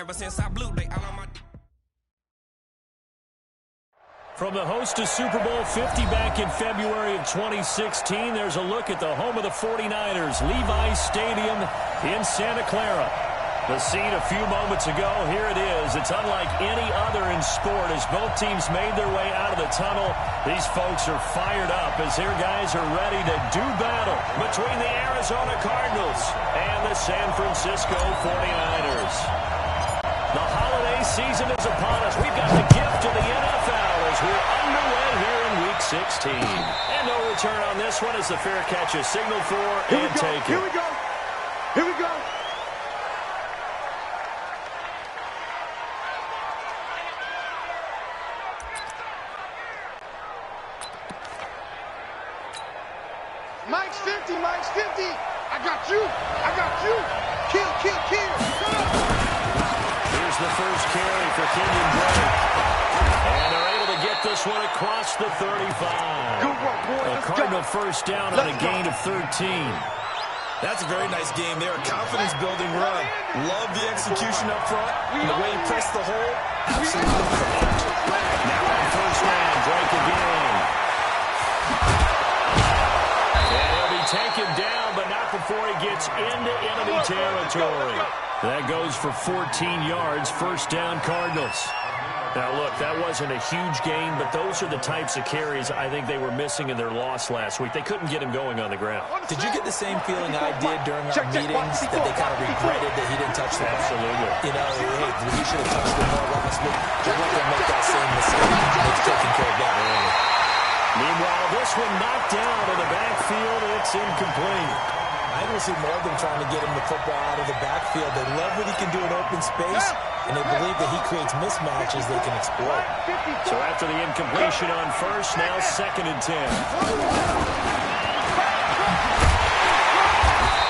Ever since I blew, they all on my... From the host of Super Bowl 50 back in February of 2016, there's a look at the home of the 49ers, Levi's Stadium in Santa Clara. The scene a few moments ago, here it is. It's unlike any other in sport as both teams made their way out of the tunnel. These folks are fired up as their guys are ready to do battle between the Arizona Cardinals and the San Francisco 49ers. The holiday season is upon us. We've got the gift of the NFL as we're underway here in Week 16. And no return on this one as the fair catch is signaled for and taken. Here we go. Here we go. Mike's 50, Mike's 50. I got you. I got you. Kill, kill, kill. Here's the first carry for Kenyon Drake. And they're able to get this one across the 35. Good work, boy. A Cardinal first down on a gain of 13. That's a very nice game there. A confidence-building run. Love the execution up front. And the way he pressed the hole, absolutely correct. Now on first down, Drake again. And he'll be taken down, but not before he gets into enemy territory. That goes for 14 yards, first down Cardinals. Now, look, that wasn't a huge gain, but those are the types of carries I think they were missing in their loss last week. They couldn't get him going on the ground. Did you get the same feeling I did during our meetings that they kind of regretted that he didn't touch the ball? Absolutely. You know, hey, he should have touched the ball last week. They're not going to make that same mistake. They've taken care of that early. Meanwhile, this one knocked down in the backfield. It's incomplete. I don't see more of them trying to get him the football out of the backfield. They love what he can do in open space, and they believe that he creates mismatches they can exploit. So after the incompletion on first, now second and 10.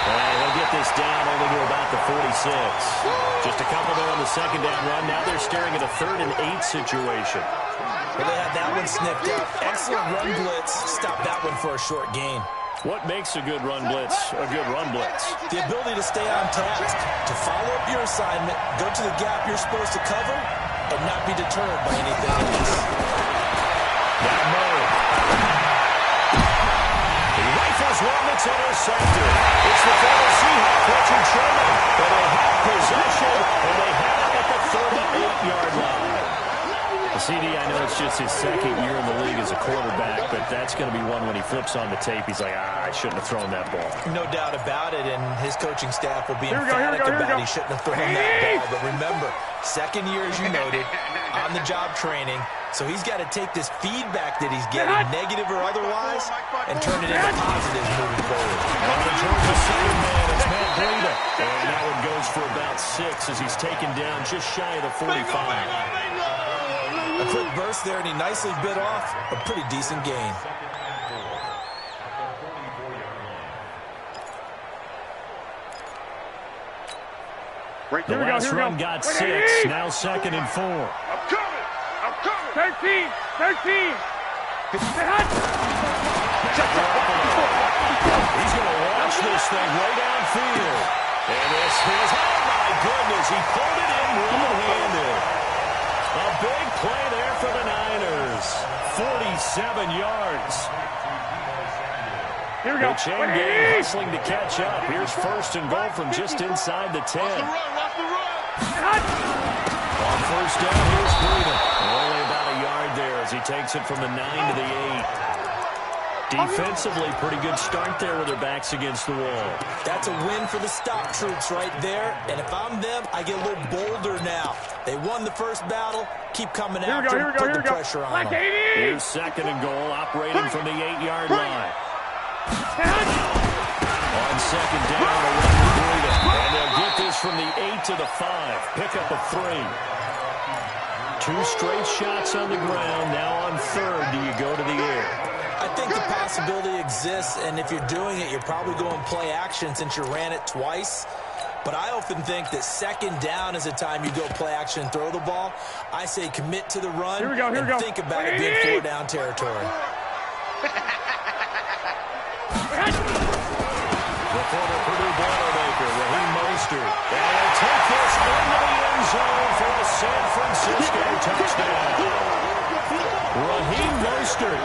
And he'll get this down only to about the 46. Just a couple there on the second down run. Now they're staring at a 3rd and 8 situation. Well, they had that one sniffed out. Excellent run blitz. Stop that one for a short gain. What makes a good run blitz a good run blitz? The ability to stay on task, to follow up your assignment, go to the gap you're supposed to cover, and not be deterred by anything else. Now Murray. He rifles one that's intercepted. It's the former Seahawk, Richard Sherman. But they have possession, and they have it at the 38-yard line. CD, I know it's just his second year in the league as a quarterback, but that's going to be one when he flips on the tape. He's like, I shouldn't have thrown that ball. No doubt about it, and his coaching staff will be emphatic about he shouldn't have thrown that ball. But remember, second year, as you noted, on-the-job training, so he's got to take this feedback that he's getting, negative or otherwise, and turn it into positives moving forward. On the turn to second man, it's Matt Breida. And that one goes for about 6 as he's taken down just shy of the 45. A quick burst there, and he nicely bit off a pretty decent gain. The last run got 6, now second and 4. I'm coming. 13. He's going to launch this thing way downfield. And this is, oh my goodness, he pulled it in one-handed. A big play there for the Niners. 47 yards. Here we go. The chain gang hustling to catch up. Here's first and goal from just inside the 10. Watch the run. On first down, here's Breida. Only about a yard there as he takes it from the 9 to the 8. Defensively, pretty good start there with their backs against the wall. That's a win for the stop troops right there. And if I'm them, I get a little bolder now. They won the first battle. Keep coming after them. Put the pressure on them. Here's second and goal, operating from the 8-yard line. On second down, a run to Breida. And they'll get this from the 8 to the 5. Pick up a 3. 2 straight shots on the ground. Now on third, do you go to the air? I think the possibility exists, and if you're doing it, you're probably going play action since you ran it twice. But I often think that second down is a time you go play action and throw the ball. I say commit to the run and think about it being 4-down territory. The former Purdue Boilermaker, Raheem Mostert. And he'll take this into the end zone. Mostert,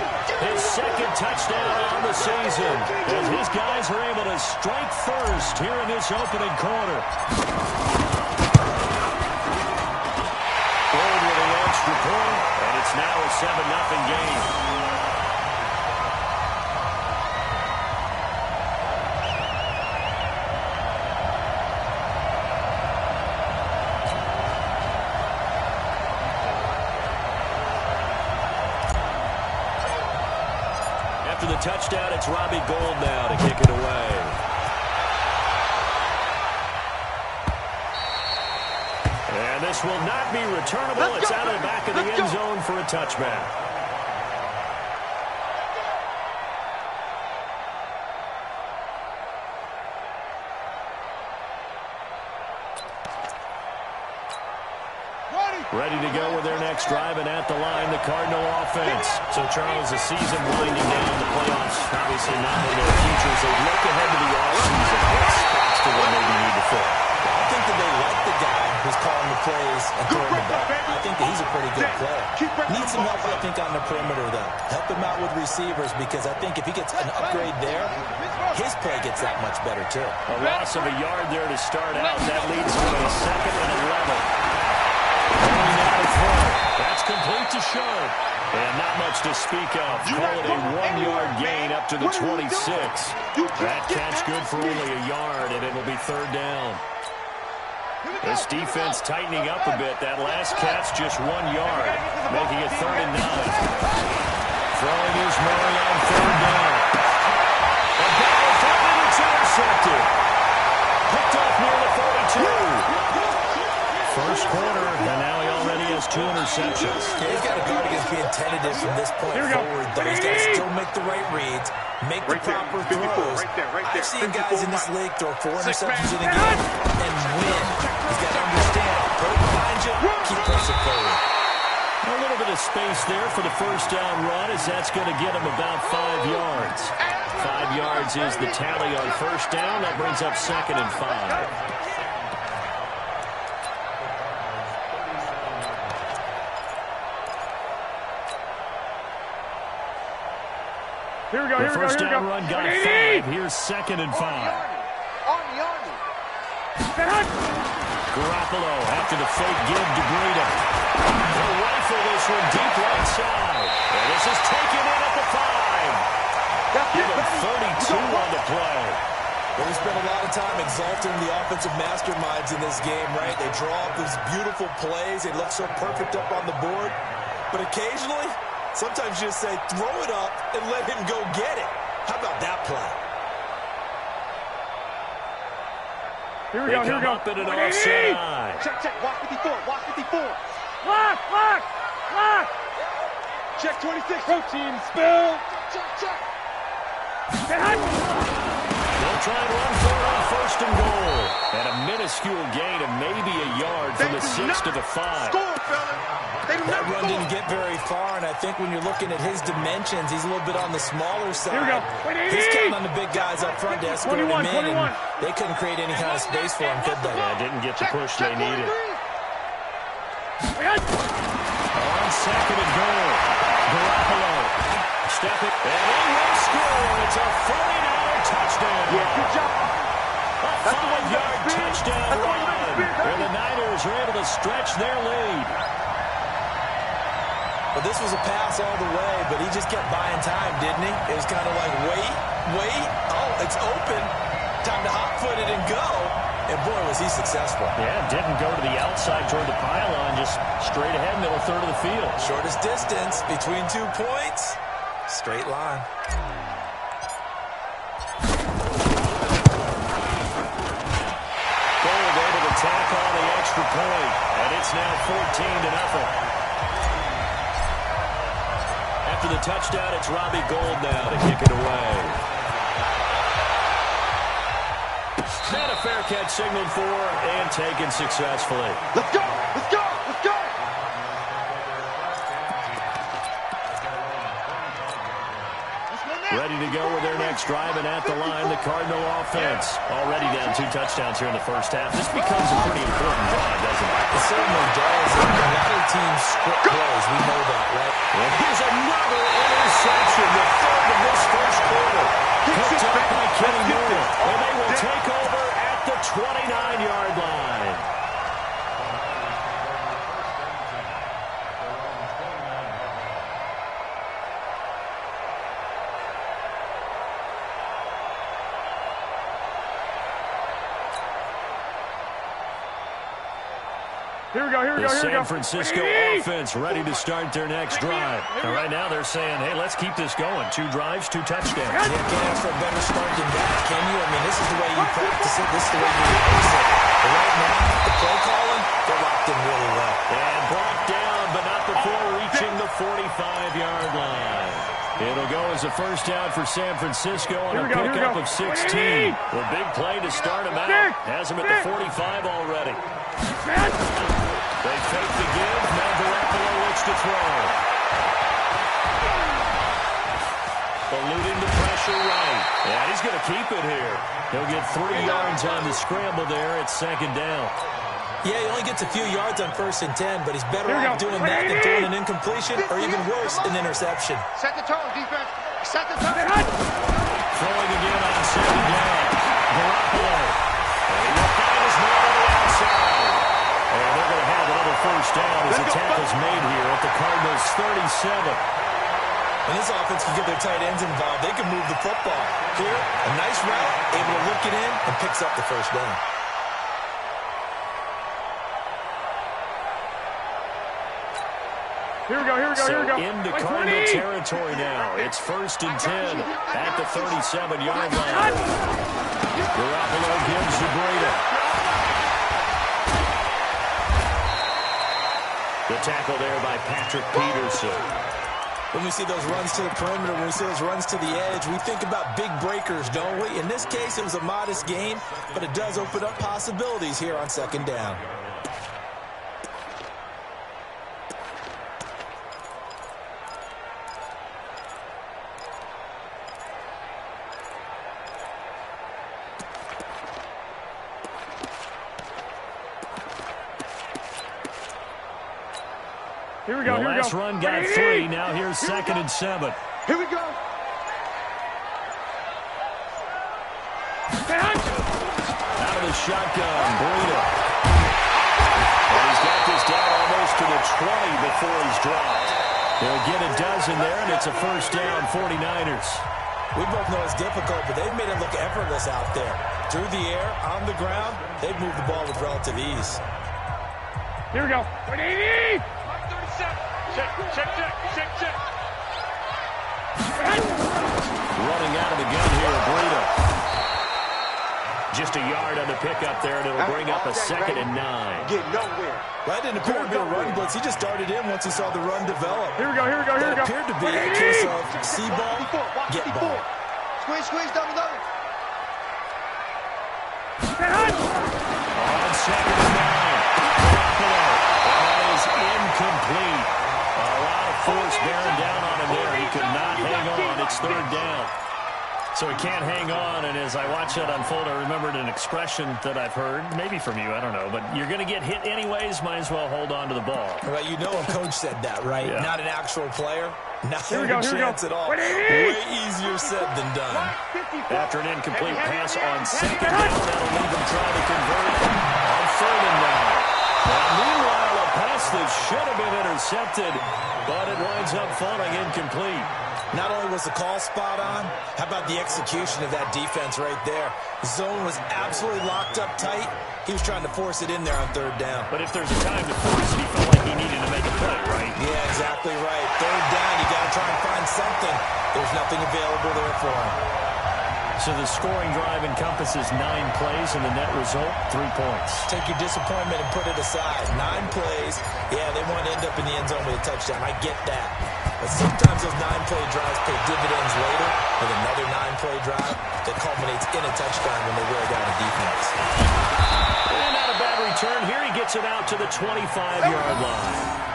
his second touchdown on the season, as his guys are able to strike first here in this opening quarter. Gold with an extra point, and it's now a 7-0 game. After the touchdown, it's Robbie Gould now to kick it away. And this will not be returnable. It's out of the back of the end zone for a touchback. Ready to go with their next drive, and at the line, the Cardinal offense. So, Charles, the season winding down, the playoffs obviously not in their future. As they look ahead to the offseason, what spots do they maybe need to fill? I think that they like the guy who's calling the plays and throwing the ball. I think that he's a pretty good player. Needs some help, I think, on the perimeter, though. Help him out with receivers, because I think if he gets an upgrade there, his play gets that much better, too. A loss of a yard there to start out. That leads to a 2nd and 11. That's complete to Show. And not much to speak of. Call it a 1-yard gain up to the 26. That catch good for only a yard, and it'll be 3rd down. This defense tightening up a bit. That last catch just 1 yard, making it 3rd and 9. Throwing is Murray on 3rd down. The ball is up and it's intercepted. Picked off near the 42. First quarter, and now he already has 2 interceptions. Yeah, he's got to guard against being tentative from this point forward, though. He's got to still make the right reads, make the proper throws. I've seen guys in this league throw 4 interceptions in a game and win. He's got to understand, put it behind you, keep pressing forward. A little bit of space there for the first down run, as that's going to get him about 5 yards. 5 yards is the tally on first down. That brings up 2nd and 5. Here we go, the first down run got 5. Here's 2nd and 5. Garoppolo after the fake give to Breida. He'll rifle this one deep right side. And this is taken in at the 5. Give him 32 on the play. Well, we spent a lot of time exalting the offensive masterminds in this game, right? They draw up these beautiful plays. They look so perfect up on the board. But occasionally, sometimes you just say, throw it up and let him go get it. How about that play? Here we go, here we go. Up in an offset eye. Check, watch 54, watch 54. Lock. Check 26. Protein spill. Check. They'll try and run for it on 1st and goal. And a minuscule gain of maybe a yard from the 6 to the 5. Score, fella. That run didn't get very far, and I think when you're looking at his dimensions, he's a little bit on the smaller side. Here we go. He's counting on the big guys up front to escort him in, 21. and they couldn't create any kind of space for him, could they? Yeah, didn't get the push they needed. On 2nd and goal, Garoppolo. Step it, and they will score. It's a 49 touchdown. Yeah, good job. A 5-yard touchdown run, where the Niners are able to stretch their lead. Well, this was a pass all the way, but he just kept buying time, didn't he? It was kind of like, wait. Oh, it's open. Time to hot-foot it and go. And, boy, was he successful. Yeah, didn't go to the outside toward the pylon, just straight ahead, middle third of the field. Shortest distance between 2 points. Straight line. Gold able to tack on the extra point, and it's now 14-0. After the touchdown, it's Robbie Gould now to kick it away. And a fair catch signaled for and taken successfully. Let's go. Ready to go with their next drive, and at the line, the Cardinal offense. Already down 2 touchdowns here in the first half. This becomes a pretty important drive, doesn't it? It certainly does. And a lot of team's script plays. We know that, right? And here's another interception, the third of this first quarter. Picked up by Kenny Moore, and they will take over at the 29-yard line. Here we go, here we go, here we San go. Francisco offense ready to start their next drive. And right now they're saying, hey, let's keep this going. 2 drives, 2 touchdowns. Yeah, can't ask for a better start than that, can you? I mean, this is the way you practice it. This is the way you rehearse it. But right now, the play calling, they're locked in really well. And brought down, but not before reaching the 45-yard line. It'll go as a first down for San Francisco on a pickup of 16. The big play to start him out. Has him at the 45 already. They fake the give. Now Garoppolo looks to throw. Eluding the pressure right. Yeah, he's going to keep it here. He'll get 3 yards on the scramble there at second down. Yeah, he only gets a few yards on 1st and 10, but he's better off doing that than throwing an incompletion or even worse, an interception. Set the tone, defense. Set the tone. Throwing again on second down. Garoppolo. And he will find his man on the outside. And they're going to have another first down as the tackle's made here at the Cardinals' 37. When this offense can get their tight ends involved, they can move the football. Here, a nice route, able to look it in, and picks up the first down. Here we go, here we go, here we go. Into Cardinal territory now. It's 1st and 10 at the 37-yard line. Garoppolo gives to Breda. The tackle there by Patrick Peterson. When we see those runs to the perimeter, when we see those runs to the edge, we think about big breakers, don't we? In this case, it was a modest gain, but it does open up possibilities here on second down. Here we go, the here we go. last run got 3. Now here's 2nd and 7. Here we go. Out of the shotgun, Breda. And he's got this down almost to the 20 before he's dropped. They'll get a dozen there, and it's a first down, 49ers. We both know it's difficult, but they've made it look effortless out there. Through the air, on the ground, they've moved the ball with relative ease. Here we go. 180! Check. Running out of the gun here, Breda. Just a yard on the pickup there, and it'll bring up a 2nd and 9. Get nowhere. That didn't appear to be a run blitz. He just darted in once he saw the run develop. Here we go, here we go, here we go. That appeared to be a case of see ball, get ball. Squeeze, double. On 2nd and 9. Garoppolo. That is incomplete. A lot of force bearing down on him there. He could not hang on. It's 3rd down. So he can't hang on, and as I watch that unfold, I remembered an expression that I've heard, maybe from you, I don't know, but you're going to get hit anyways, might as well hold on to the ball. Well, you know a coach said that, right? Yeah. Not an actual player. Not Here we a go, here we chance go. at all. 180! Way easier said than done. After an incomplete pass on 2nd down, that'll leave him trying to convert on 3rd and 9. Now, meanwhile, a pass that should have been intercepted, but it winds up falling incomplete. Not only was the call spot on, how about the execution of that defense right there? Zone was absolutely locked up tight. He was trying to force it in there on 3rd down. But if there's a time to force it, he felt like he needed to make a play, right? Yeah, exactly right. 3rd down, you got to try and find something. There's nothing available there for him. So the scoring drive encompasses 9 plays, and the net result, 3 points. Take your disappointment and put it aside. 9 plays. Yeah, they want to end up in the end zone with a touchdown. I get that. But sometimes those 9-play drives pay dividends later with another 9-play drive that culminates in a touchdown when they wear down a defense. And not a bad return. Here he gets it out to the 25-yard line.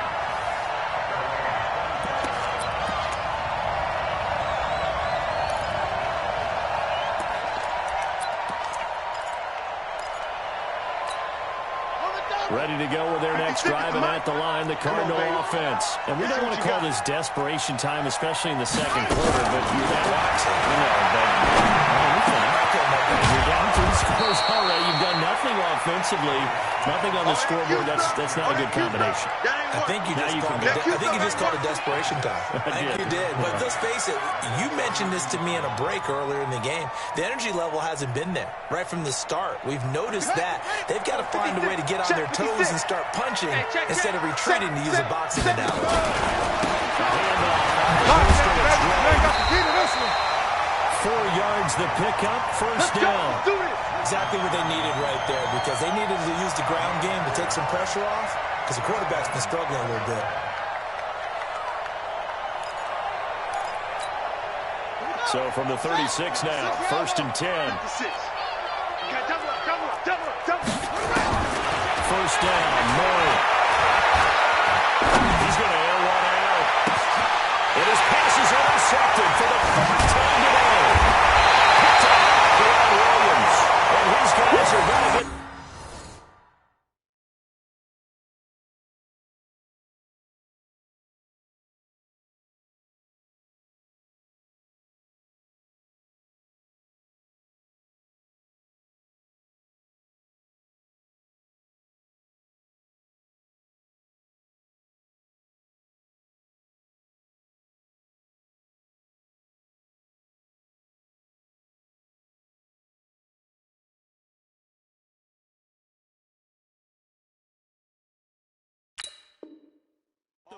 Ready to go with their next drive, and at the line, the Cardinal offense. And we don't want to call this desperation time, especially in the second quarter, but you're down 3 scores already. You've done nothing offensively, nothing on the scoreboard. That's not a good combination. I think you just called it desperation time. I think you did. But let's face it, you mentioned this to me in a break earlier in the game. The energy level hasn't been there right from the start. We've noticed that. They've got to find a way to get on their toes and start punching instead of retreating to use a boxing analogy. 4 yards the pickup, first down. Exactly what they needed right there, because they needed to use the ground game to take some pressure off, because the quarterback's been struggling a little bit. So from the 36 now, first and 10. First down, Murray. He's going to air one out. And his pass is intercepted for the 4th time today. Picked up by Williams. And his guys are going to get...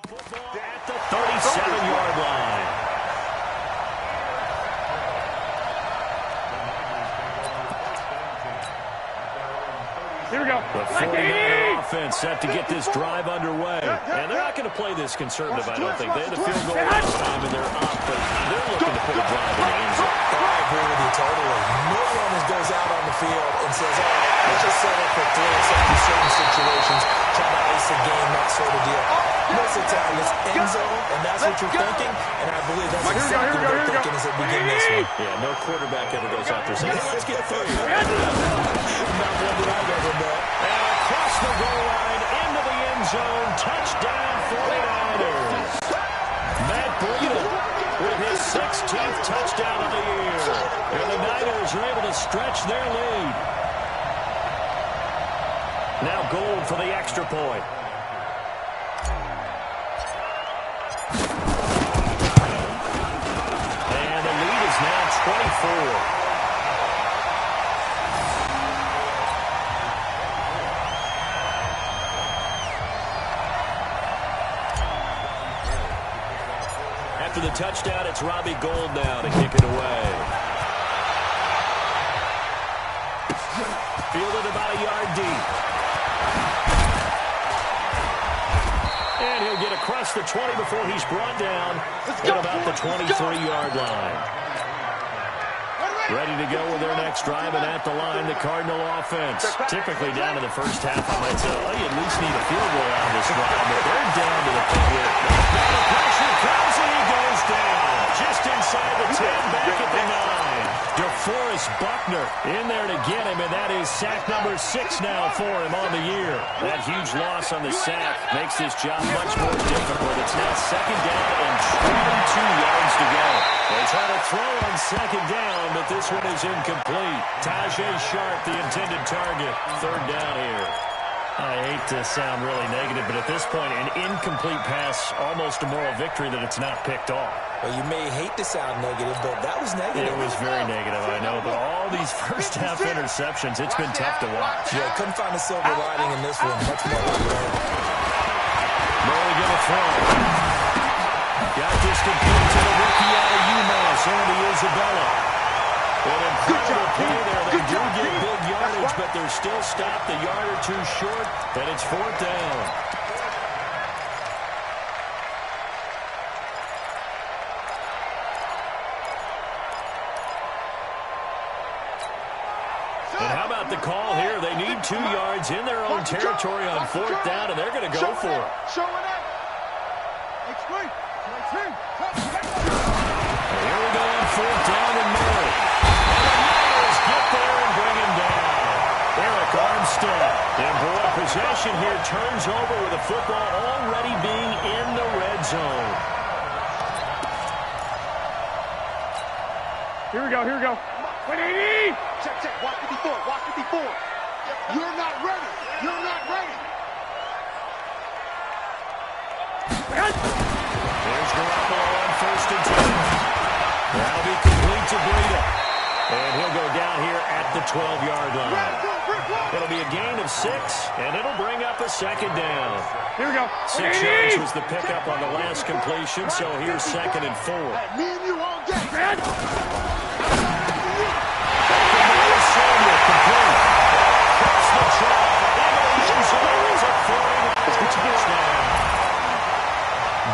Football at the 37-yard line. Here we go. The 49er offense set to get this drive underway. And they're not going to play this conservative, I don't think. They had the field goal last time, and they're up, but they're looking to put a drive in the end zone. I agree with you totally. No one goes out on the field and says, all right, let's just set up for 3 or 7 certain situations, try to ice a game, that sort of deal. Most of the time, it's end zone, and that's what you're thinking, and I believe that's exactly what they're thinking as they begin this one. Yeah, no quarterback ever goes out there saying, let's get 3. Not one that I've ever met. And across the goal line, into the end zone, touchdown 49ers. Matt Breida with his 16th touchdown of the year. And the Niners are able to stretch their lead. Now Gold for the extra point. And the lead is now 24. After the touchdown, it's Robbie Gould now to kick it away. Fielded about a yard deep. And he'll get across the 20 before he's brought down at about the 23-yard line. Ready to go with their next drive, and at the line, the Cardinal offense. Typically down to the first half, I might say, well, you at least need a field goal out of this drive, but they're down to the point where now the pressure comes, and he goes down. Just inside the 10, back at the 9. DeForest Buckner in there to get him, and that is sack number 6 now for him on the year. That huge loss on the sack makes this job much more difficult. It's now second down and 22 yards to go. They try to throw on second down, but this one is incomplete. Tajay Sharp, the intended target. Third down here. I hate to sound really negative, but at this point, an incomplete pass, almost a moral victory that it's not picked off. Well, you may hate to sound negative, but that was negative. It was very negative, I know, but all these first-half interceptions, it's been tough to watch. Yeah, couldn't find a silver lining in this one. Much more like that. Murray going to throw. Got this complete to the rookie out of UMass, Andy Isabella. An incredible play there. They do get big yardage, but they're still stopped a yard or 2 short, and it's 4th down. And how about the call here? They need 2 yards in their own territory on 4th down, and they're going to go for it. Here we go on 4th down and more. And the Niners get there and bring him down. Eric Armstead. And boy, possession possession here turns over with the football already being in the red zone. Here we go, here we go. 180! Check, check. Watch it before. Watch it before. You're not ready. You're not ready. There's Garoppolo on 1st and 10. That'll be complete to Breida. And he'll go down here at the 12-yard line. It'll be a gain of 6, and it'll bring up a 2nd down. Here we go. 6 yards was the pickup on the last completion, so here's 2nd and 4. Hey, me and you all day. Samuel complete. Across the track. Into the end zone. It's a 40 touchdown.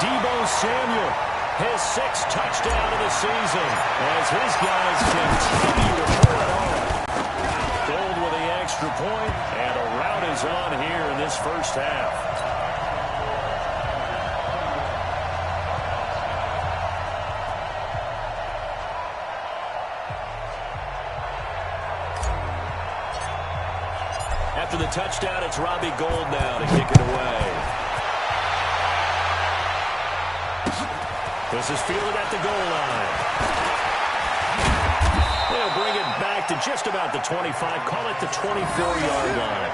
Deebo Samuel, his 6th touchdown of the season as his guys continue to pull it on. Gold with the extra point, and a rout is on here in this first half. After the touchdown, it's Robbie Gould now to kick it away. This is fielded at the goal line. They'll bring it back to just about the 25. Call it the 24-yard line.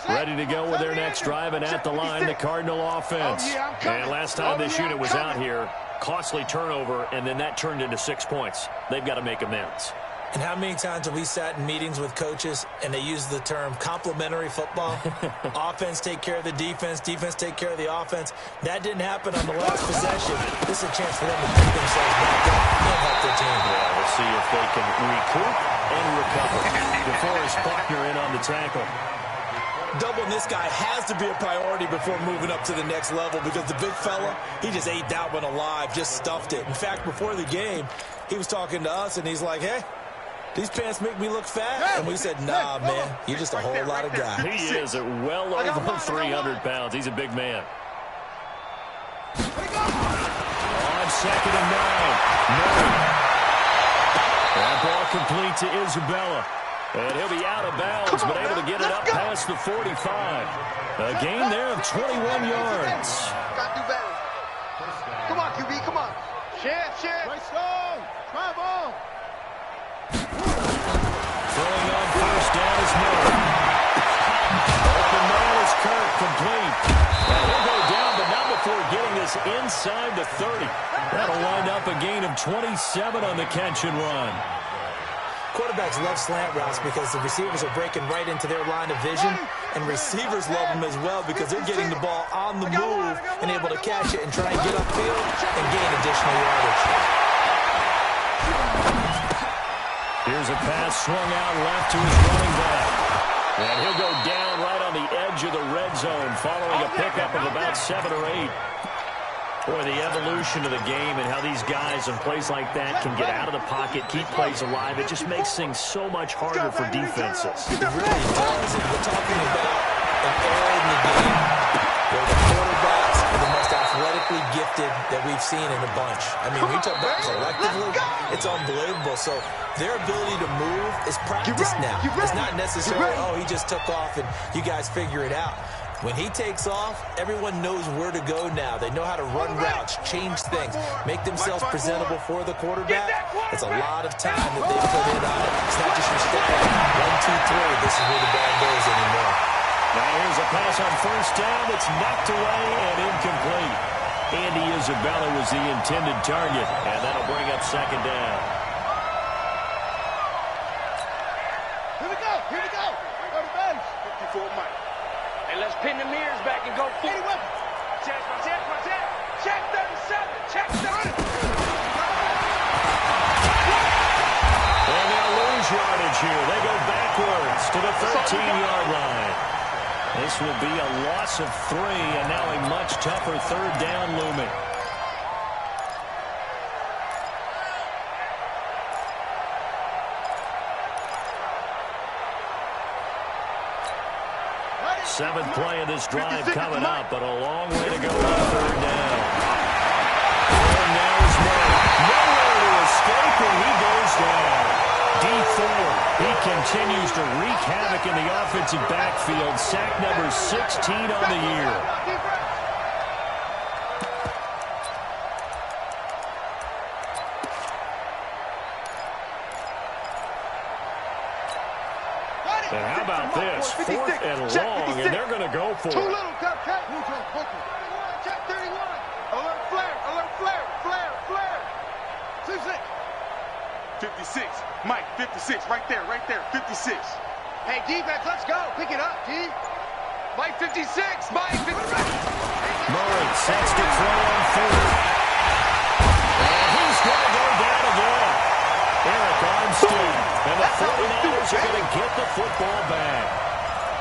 Ready to go with their next drive, and at the line, the Cardinal offense. And last time this unit was out here, costly turnover, and then that turned into 6 points. They've got to make amends. And how many times have we sat in meetings with coaches and they use the term complementary football? Offense take care of the defense, defense take care of the offense. That didn't happen on the last possession. This is a chance for them to pick themselves back up and help their team. Yeah, we'll see if they can recoup and recover. DeForest Buckner in on the tackle. Doubling this guy has to be a priority before moving up to the next level because the big fella, he just ate that one alive, just stuffed it. In fact, before the game, he was talking to us, and he's like, hey, these pants make me look fat. And we said, nah, man, you're just a whole lot of guy. He is well over 300 pounds. He's a big man. On 2nd and 9. That ball complete to Isabella. And he'll be out of bounds, but able to get it up past the 45. A gain there of 21 yards. Got to do better. Come on, QB, come on. Share. Right strong. Travel. Throwing on 1st down is Miller. Open man is Kirk, complete. And he'll go down, but not before getting this inside the 30. That'll wind up a gain of 27 on the catch and run. Quarterbacks love slant routes because the receivers are breaking right into their line of vision, and receivers love them as well because they're getting the ball on the move and able to catch it and try and get upfield and gain additional yardage. Here's a pass swung out left to his running back. And he'll go down right on the edge of the red zone following a pickup of about 7 or 8. Boy, the evolution of the game and how these guys in plays like that can get out of the pocket, keep plays alive, it just makes things so much harder for defenses. It really does. And we're talking about an era in the game where the quarterbacks are the most athletically gifted that we've seen in a bunch. I mean, we talk about collectively, it's unbelievable. So their ability to move is practiced now. It's not necessarily, oh, he just took off and you guys figure it out. When he takes off, everyone knows where to go now. They know how to run routes, change things, make themselves presentable for the quarterback. It's a lot of time that they put in on it. It's not just your static 1, 2, 3. This is where the ball goes anymore. Now here's a pass on 1st down. It's knocked away and incomplete. Andy Isabella was the intended target, and that'll bring up 2nd down. Here we go. Go to bench. 54 Mike. And let's pin the mirrors back and go full. Check 37. Check 30. And they'll lose yardage here. They go backwards to the 13-yard line. This will be a loss of 3, and now a much tougher 3rd down looming. Seventh play of this drive coming up, but a long way to go on third down. And now is nowhere to escape, and he goes down. Deep forward. He continues to wreak havoc in the offensive backfield. Sack number 16 on the year. And how about this? 4th and long, and they're going to go for it. Too little, cupcake. Check 31. Alert flare, alert flare, flare, flare. 56. Mike, 56, right there, 56. Hey, defense, let's go. Pick it up, D. Mike, 56, Mike, 56. Murray sets to throw on 4th. And he's going to go down again. Eric Armstead. And the 49ers are going to get the football back.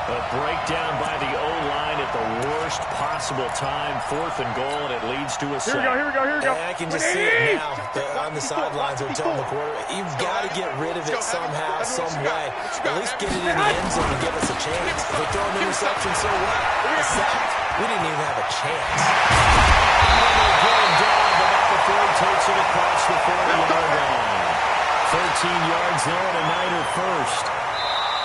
A breakdown by the O-line at the worst possible time. 4th and goal, and it leads to a sack. Here we go. And I can just see it now. On the sidelines, they're telling the quarterback, you've got to get rid of it somehow, some way. At least get it in the end zone and give us a chance. If they throw an interception, so what? A sack? We didn't even have a chance. Down, but not before he takes it across the 40-yard line. 13 yards there and a Niner first.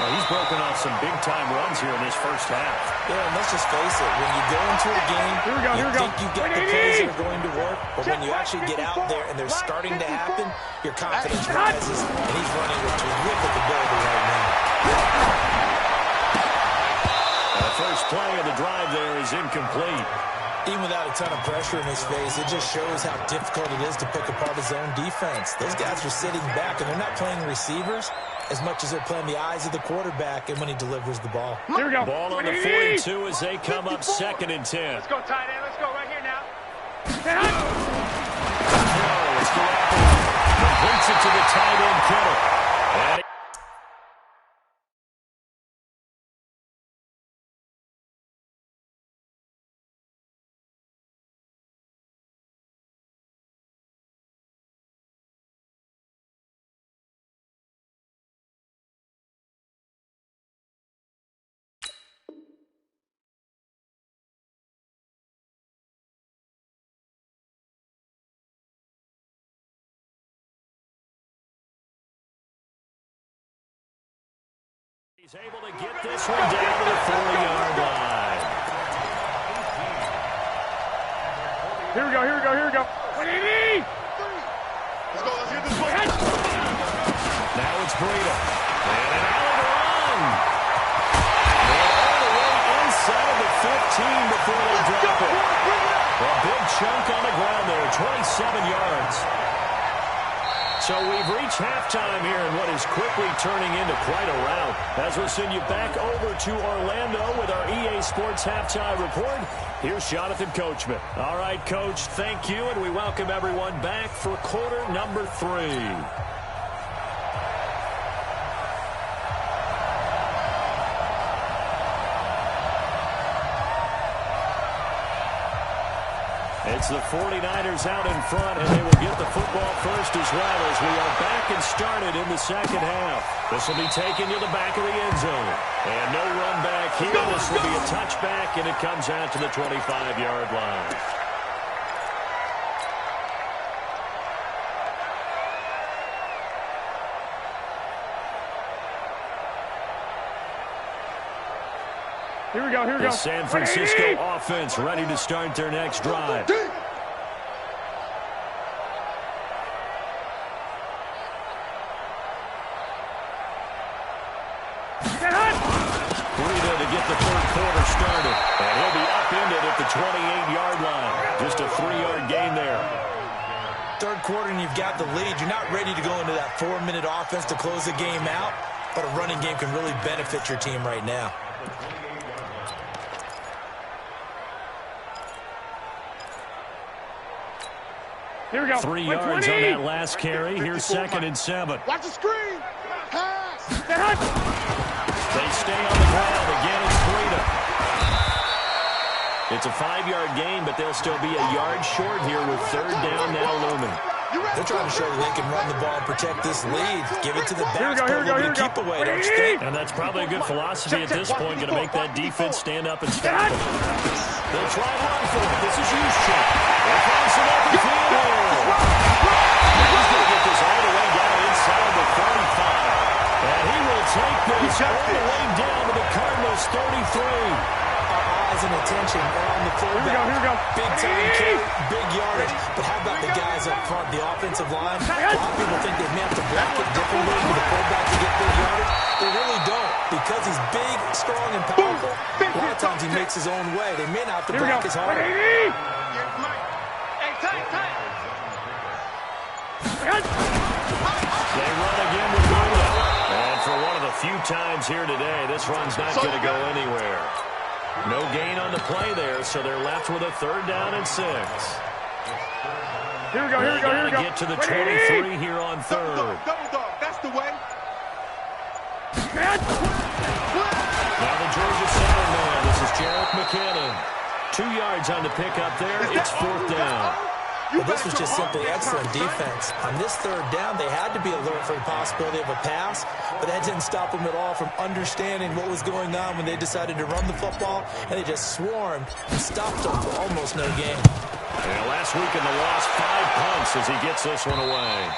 Well, he's broken off some big-time runs here in this first half. Yeah, and let's just face it. When you go into a game, you think you get the plays that are going to work, but when you actually get out there and they're starting to happen, your confidence rises, and he's running with terrific ability right now. The first play of the drive there is incomplete. Even without a ton of pressure in his face, it just shows how difficult it is to pick apart his own defense. Those guys are sitting back, and they're not playing receivers as much as they're playing the eyes of the quarterback and when he delivers the ball. Here we go. Ball on the 42 as they come up 2nd and 10. Let's go, tight end. Let's go right here now. Throw is Garoppolo. Completes it to the tight end, Kittle. And he's able to get this one down to the 40-yard line. Here we go. Let's get this one. Now it's Breida. And an alley to run. And all the way inside the 15 before they drop it. A big chunk on the ground there, 27 yards. So we've reached halftime here in what is quickly turning into quite a rout. As we'll send you back over to Orlando with our EA Sports Halftime Report, here's Jonathan Coachman. All right, Coach, thank you, and we welcome everyone back for quarter number 3. It's the 49ers out in front, and they will get the football first as well as we are back and started in the second half. This will be taken to the back of the end zone. And no run back here. This will be a touchback, and it comes out to the 25-yard line. Here we go. The San Francisco offense ready to start their next drive. Breida to get the third quarter started. And he'll be upended at the 28-yard line. Just a 3-yard gain there. Third quarter and you've got the lead. You're not ready to go into that 4-minute offense to close the game out, but a running game can really benefit your team right now. Here we go. 3 yards on that last carry. Here's 2nd and 7. Watch the screen. Pass. They stay on the ground. Again, it's Breida. It's a 5-yard gain, but they'll still be a yard short here with 3rd down now looming. They're trying to show that they can run the ball and protect this lead. Give it to the backs, put a little bit of keep away, don't you think? And that's probably a good philosophy at this point, going to make that defense stand up and stop them. They'll try to run for it. This is Juszczyk. They'll find some open field. He's going to get this all the way down inside the 35. And he will take this all the way down to the Cardinals' 33. Eyes and attention are on the fullback. Here we go. Big time carry, big yardage. But how about the guys up front, the offensive line? A lot of people think they may have to block it differently for the fullback to get big yardage. They really don't. Because he's big, strong, and powerful, a lot of times he makes his own way. They may not have to block as hard. Hey, tight. They run again with Buda. And for one of the few times here today, this run's not going to go anywhere. No gain on the play there, so they're left with a 3rd down and 6. Here we go. Get to the 23 here on 3rd. Double dog. That's the way. Now the Georgia center man. This is Jerick McKinnon. 2 yards on the pickup there. It's 4th down. Well, this was just simply excellent defense. On this 3rd down, they had to be alert for the possibility of a pass, but that didn't stop them at all from understanding what was going on when they decided to run the football, and they just swarmed and stopped them for almost no gain. And last week in the loss, 5 punts as he gets this one away.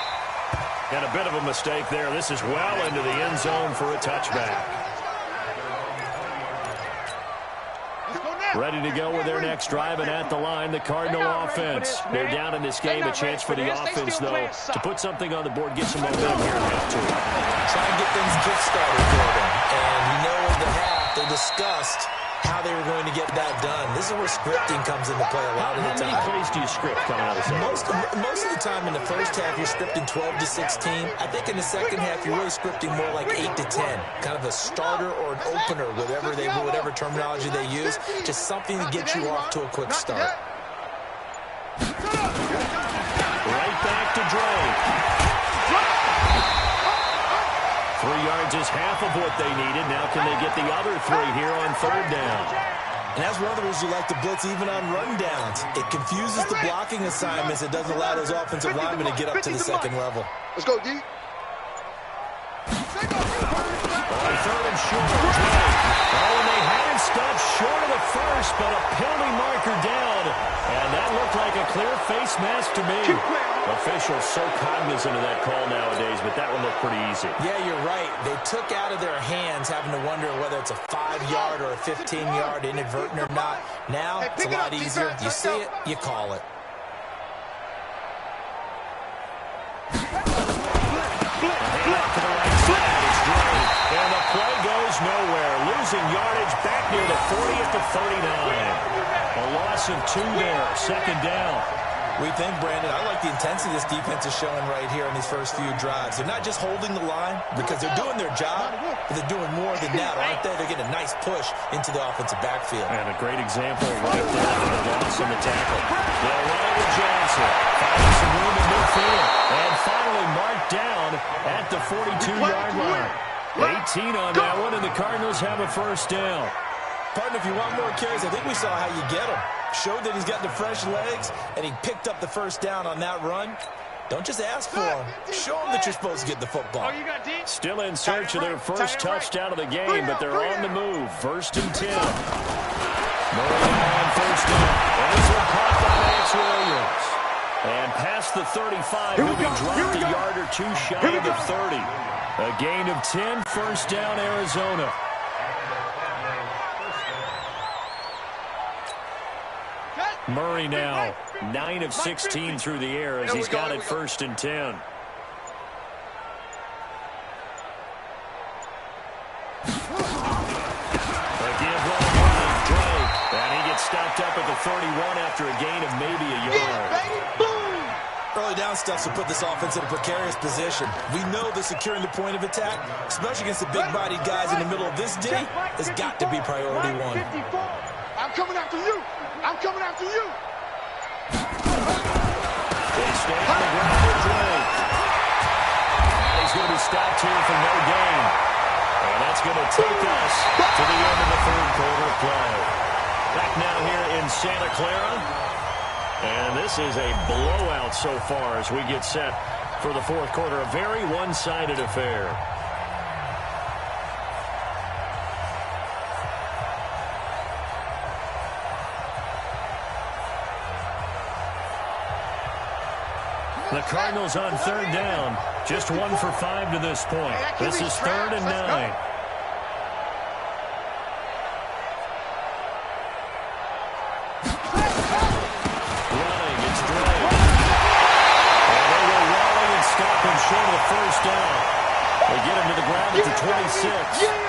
And a bit of a mistake there. This is well into the end zone for a touchback. Ready to go with their next drive, and at the line, the Cardinal offense. They're down in this game. A chance for the offense, though, to put something on the board, get some momentum here in half 2. Try and get things kick-started for them. And you know in the half, they discussed how they were going to get that done. This is where scripting comes into play a lot of the time. How many plays do you script coming out of the second? Most of the time in the first half, you're scripting 12 to 16. I think in the second half, you're really scripting more like 8 to 10. Kind of a starter or an opener, whatever terminology they use. Just something to get you off to a quick start. Right back to Drake. 3 yards is half of what they needed. Now can they get the other 3 here on 3rd down? And that's one of the reasons you like to blitz even on rundowns. It confuses the blocking assignments. It doesn't allow those offensive linemen to get up to the second level. Let's go, D. On 3rd and short, Drake. Oh, and they had him stopped short of the first, but a penalty marker down. And that looked like a clear face mask to me. Officials so cognizant of that call nowadays, but that one looked pretty easy. Yeah, you're right. They took out of their hands having to wonder whether it's a 5-yard or a 15-yard, inadvertent or not. Now, it's a lot easier. You see it, you call it. And the play goes nowhere. Losing yardage back near the 40 at the 39. A loss of 2 there. 2nd down. We think, Brandon, I like the intensity this defense is showing right here in these first few drives. They're not just holding the line because they're doing their job, but they're doing more than that, aren't they? They're getting a nice push into the offensive backfield. And a great example right there of the loss on the tackle. They'll run it with Johnson. Finding some room in midfield. And finally marked down at the 42-yard line. 18 on that one, and the Cardinals have a 1st down. Partner, if you want more carries, I think we saw how you get them. Showed that he's got the fresh legs, and he picked up the 1st down on that run. Don't just ask for him. Show him that you're supposed to get the football. Still in search of their first touchdown of the game, but they're on the move. 1st and 10. Murray on 1st down. And this one caught by Max Williams. And past the 35, he'll be dropped a yard or 2 shy of the 30. A gain of 10, 1st down, Arizona. Murray now 9 of 16 through the air as he's got it 1st and 10. Again, Drake, and he gets stopped up at the 31 after a gain of maybe a yard. Early down stuff will put this offense in a precarious position. We know that securing the point of attack, especially against the big-bodied guys in the middle of this D, has got to be priority 1. I'm coming after you. I'm coming after you. They stay on the ground with Drake. And he's going to be stopped here for no gain. And that's going to take us to the end of the 3rd quarter play. Back now here in Santa Clara. And this is a blowout so far as we get set for the fourth quarter. A very one-sided affair. The Cardinals on third down. Just 1 for 5 to this point. This is 3rd and 9. Short of the first down. They get him to the ground at the 26.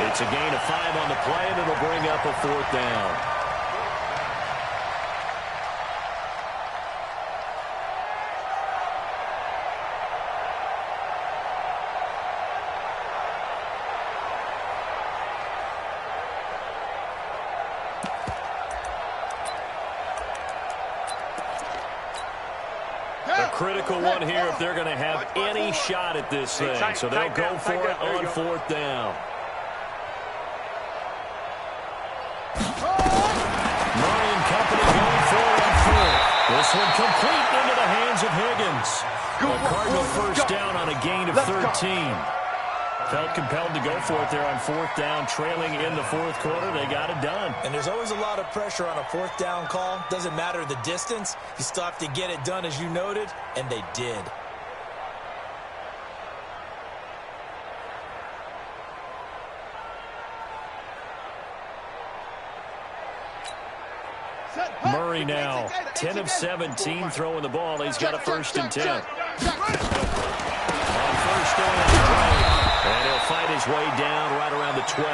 It's a gain of 5 on the play, and it'll bring up a 4th down. Critical one here if they're going to have any shot at this thing. So they'll go for it on 4th down. Murray and company going for it on 4th. This one complete into the hands of Higgins. A Cardinal first down on a gain of 13. Felt compelled to go for it there on 4th down, trailing in the 4th quarter. They got it done. And there's always a lot of pressure on a 4th down call. Doesn't matter the distance. You still have to get it done, as you noted, and they did. Murray now, 10 of 17 throwing the ball. He's got a 1st and 10. On first down, and he'll fight his way down right around the 12.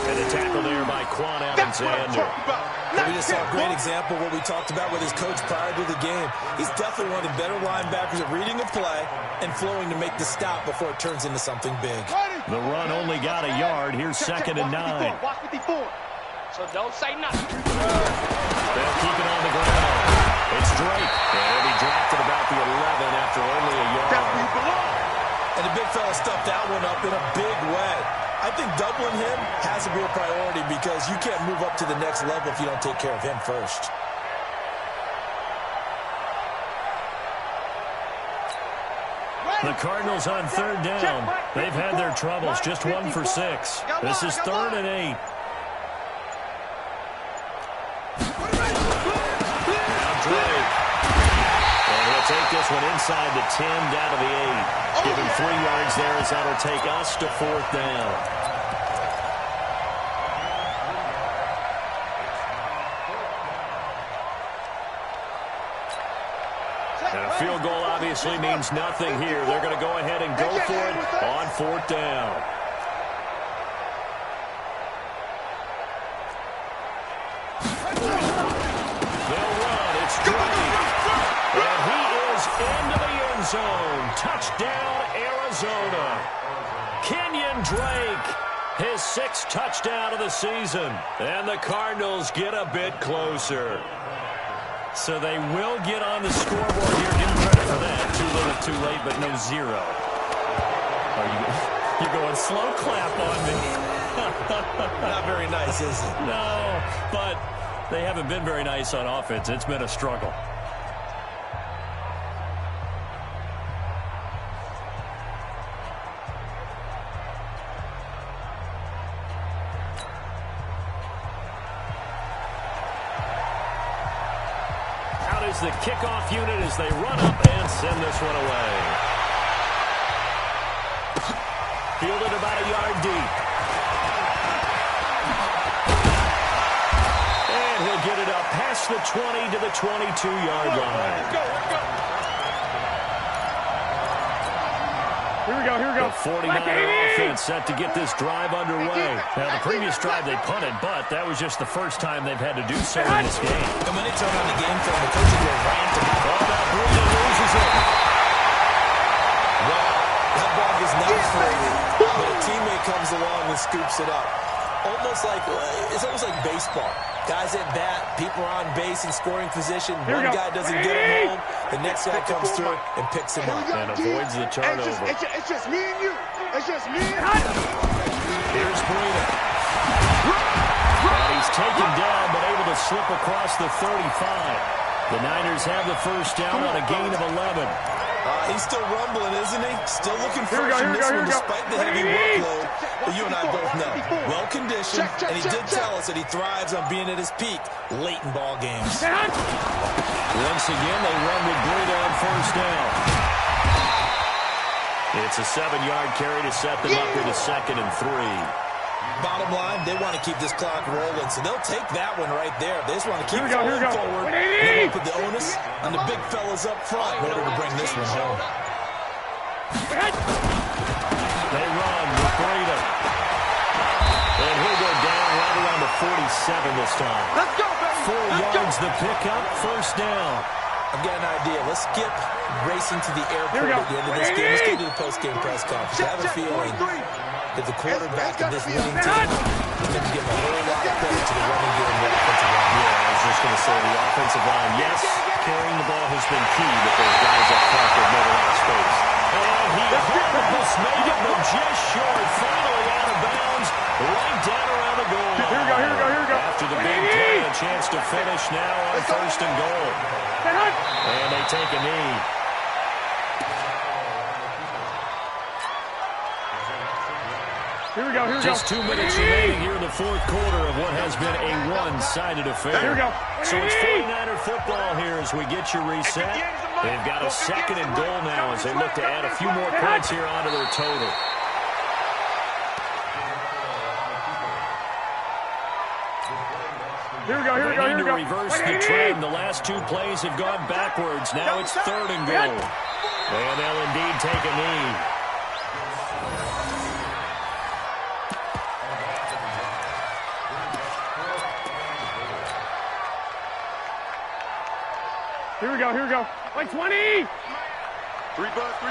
And a tackle there by Quan Alexander. We just saw a great example of what we talked about with his coach prior to the game. He's definitely one of the better linebackers at reading a play and flowing to make the stop before it turns into something big. The run only got a yard. Here's 2nd and 9. Watch 54. So don't say nothing. They'll keep it on the ground. It's Drake. And he'll be drafted about the 11 after only a yard. That's where you belong. And the big fella stuffed that one up in a big way. I think doubling him has to be a priority because you can't move up to the next level if you don't take care of him first. The Cardinals on third down. They've had their troubles. Just 1 for 6. This is 3rd and 8. Take this one inside the 10, down to the 8. Give him 3 yards there as that'll take us to 4th down. And a field goal obviously means nothing here. They're going to go ahead and go for it on 4th down. They'll run. It's Drake. And he into the end zone. Touchdown, Arizona. Kenyon Drake, his 6th touchdown of the season. And the Cardinals get a bit closer. So they will get on the scoreboard here. Give them credit for that. Too little, too late, but no 0. You're going slow clap on me. Not very nice, is it? No, but they haven't been very nice on offense. It's been a struggle. The kickoff unit as they run up and send this one away. Fielded about a yard deep. And he'll get it up past the 20 to the 22-yard line. Here we go, here we go. The 49er offense set to get this drive underway. Now, the previous drive they punted, but that was just the first time they've had to do so in this game. And when they turn on the game film, the coach will rant about it. Oh, now Bruno loses it. Well, that ball was not flated, but a teammate comes along and scoops it up. It's almost like baseball. Guys at bat, people are on base in scoring position. One guy doesn't get him home. The next guy comes through and picks him up. And avoids the turnover. It's just me and you. It's just me and you. Here's Bruno. And he's taken down, but able to slip across the 35. The Niners have the first down on a gain of 11. He's still rumbling, isn't he? Still looking fresh in this one despite the heavy workload. But you and I both know, well-conditioned, and he did tell us that he thrives on being at his peak late in ball games. Once again, they run with Breida on first down. It's a 7-yard carry to set them up with a 2nd and 3. Bottom line, they want to keep this clock rolling, so they'll take that one right there. They just want to keep going forward. They won't put the onus on the big fellas up front in order to bring this one home. They run with Breida. And he'll go down right around the 47 this time. Let's go, baby. 4 yards the pickup, first down. I've got an idea. Let's skip racing to the airport at the end of this game. Let's go to the post-game press conference. I have a feeling that the quarterback of this winning team can give a whole lot of credit to the running game and the offensive line. Yeah, I was just going to say the offensive line, yes, carrying the ball has been key, but those guys up front have made a lot of space. And he almost made it, but just short. Finally out of bounds, right down around the goal line. Here we go. After the big play, a chance to finish now on first and goal. And they take a knee. Here we go. Just 2 minutes remaining here in the fourth quarter of what has been a one-sided affair. Here we go. So it's 49er football here as we get you reset. They've got a 2nd and goal now as they look to add a few more points here onto their total. Here we go. They need to reverse the trend. The last 2 plays have gone backwards. Now it's 3rd and goal. And they'll indeed take a knee. Here we go. Like 20. 3 bucks.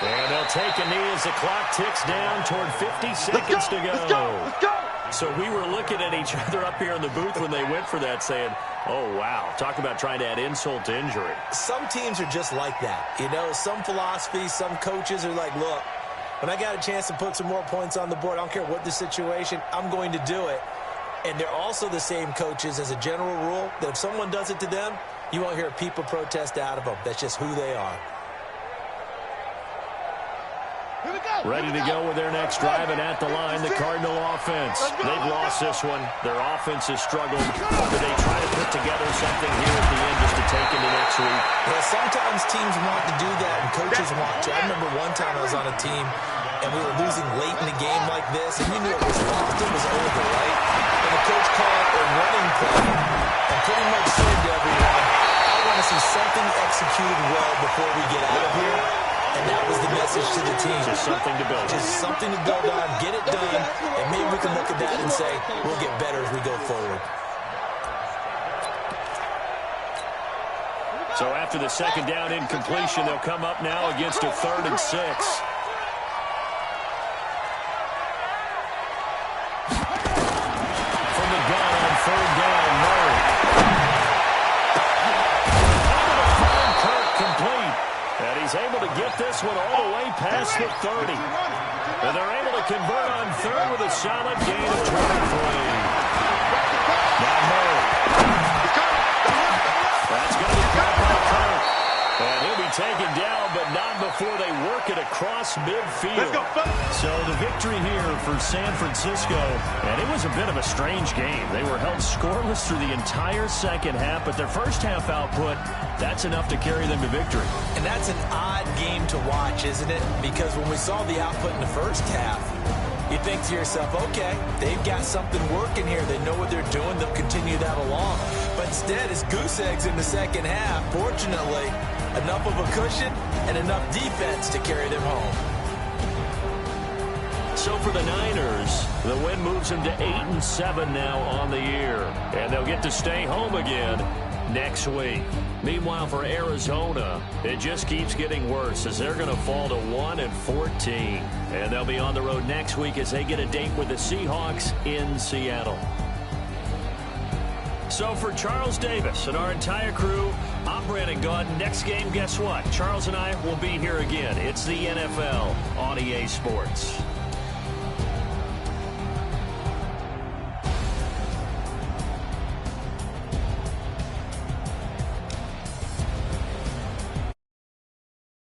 And they'll take a knee as the clock ticks down toward 50 seconds to go. Let's go. So we were looking at each other up here in the booth when they went for that saying, oh, wow, talk about trying to add insult to injury. Some teams are just like that. You know, some philosophies, some coaches are like, look, when I got a chance to put some more points on the board, I don't care what the situation, I'm going to do it. And they're also the same coaches as a general rule that if someone does it to them, you won't hear people protest out of them. That's just who they are. Ready to go with their next drive, and at the line, the Cardinal offense. They've lost this one. Their offense has struggled. But they try to put together something here at the end just to take into next week. Yeah, sometimes teams want to do that, and coaches want to. I remember one time I was on a team, and we were losing late in the game like this, and you knew it was lost. It was over, right? And the coach called a running play and pretty much said to everyone, I want to see something executed well before we get out of here. And that was the message to the team. Just something to build. Just something to build on, get it done, and maybe we can look at that and say, we'll get better as we go forward. So after the 2nd down incompletion, they'll come up now against a 3rd and 6. From the gun on 3rd down, Murray. Complete. And he's able to get this one all the way past the 30. And they're able to convert on 3rd with a solid gain of 23. Now Murray. That's going to be caught by Kirk. And he'll be taken down, but not before they work it across midfield. So the victory here for San Francisco, and it was a bit of a strange game. They were held scoreless through the entire second half, but their first half output, that's enough to carry them to victory. And that's an odd game to watch, isn't it? Because when we saw the output in the first half, you think to yourself, okay, they've got something working here. They know what they're doing. They'll continue that along. But instead, it's goose eggs in the second half. Fortunately, enough of a cushion and enough defense to carry them home. So for the Niners, the win moves them to 8-7 now on the year. And they'll get to stay home again next week. Meanwhile, for Arizona, it just keeps getting worse as they're going to fall to 1-14. And they'll be on the road next week as they get a date with the Seahawks in Seattle. So for Charles Davis and our entire crew, I'm Brandon Gaudin. Next game, guess what? Charles and I will be here again. It's the NFL on EA Sports.